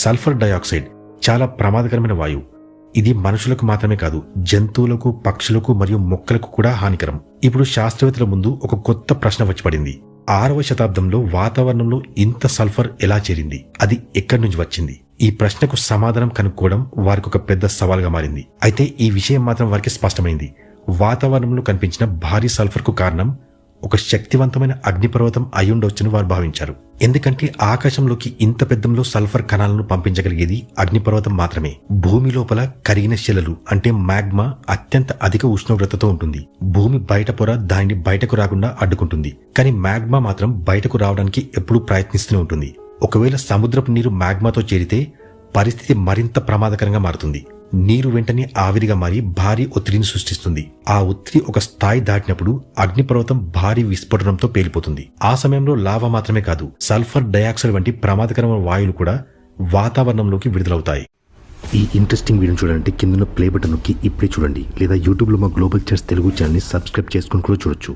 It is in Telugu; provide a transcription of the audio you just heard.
సల్ఫర్ డయాక్సైడ్ చాలా ప్రమాదకరమైన వాయువు. ఇది మనుషులకు మాత్రమే కాదు, జంతువులకు, పక్షులకు మరియు మొక్కలకు కూడా హానికరం. ఇప్పుడు శాస్త్రవేత్తల ముందు ఒక కొత్త ప్రశ్న వచ్చి పడింది. 6వ శతాబ్దంలో వాతావరణంలో ఇంత సల్ఫర్ ఎలా చేరింది? అది ఎక్కడి నుంచి వచ్చింది? ఈ ప్రశ్నకు సమాధానం కనుక్కోవడం వారికి ఒక పెద్ద సవాల్గా మారింది. అయితే ఈ విషయం మాత్రం వారికి స్పష్టమైంది. వాతావరణంలో కనిపించిన భారీ సల్ఫర్ కు కారణం ఒక శక్తివంతమైన అగ్నిపర్వతం అయ్యుండవచ్చని వారు భావించారు. ఎందుకంటే ఆకాశంలోకి ఇంత పెద్దంలో సల్ఫర్ కణాలను పంపించగలిగేది అగ్నిపర్వతం మాత్రమే. భూమి లోపల కరిగిన శిలలు అంటే మ్యాగ్మా అత్యంత అధిక ఉష్ణోగ్రతతో ఉంటుంది. భూమి బయట పొర దానిని బయటకు రాకుండా అడ్డుకుంటుంది. కానీ మ్యాగ్మా మాత్రం బయటకు రావడానికి ఎప్పుడూ ప్రయత్నిస్తూనే ఉంటుంది. ఒకవేళ సముద్రపు నీరు మ్యాగ్మాతో చేరితే పరిస్థితి మరింత ప్రమాదకరంగా మారుతుంది. నీరు వెంటనే ఆవిరిగా మారి భారీ ఒత్తిడిని సృష్టిస్తుంది. ఆ ఒత్తిడి ఒక స్థాయి దాటినప్పుడు అగ్నిపర్వతం భారీ విస్ఫోటనంతో పేలిపోతుంది. ఆ సమయంలో లావా మాత్రమే కాదు, సల్ఫర్ డయాక్సైడ్ వంటి ప్రమాదకరమైన వాయువులు కూడా వాతావరణంలోకి విడుదలవుతాయి. ఈ ఇంట్రెస్టింగ్ వీడియో చూడాలంటే కింద ప్లే బటన్ నొక్కి ఇప్పుడే చూడండి, లేదా యూట్యూబ్లో మా గ్లోబల్ చర్చ్ తెలుగు ఛానల్ని సబ్స్క్రైబ్ చేసుకుని కూడా చూడొచ్చు.